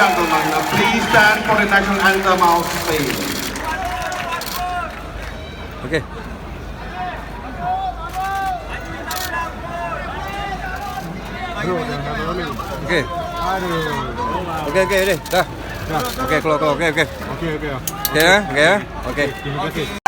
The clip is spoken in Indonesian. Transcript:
gentlemen, please stand for the national anthem of Spain. Oke. Oke. Oke, deh. Dah. Oke, keluar. Oke. Oke ya. Oke. Oke.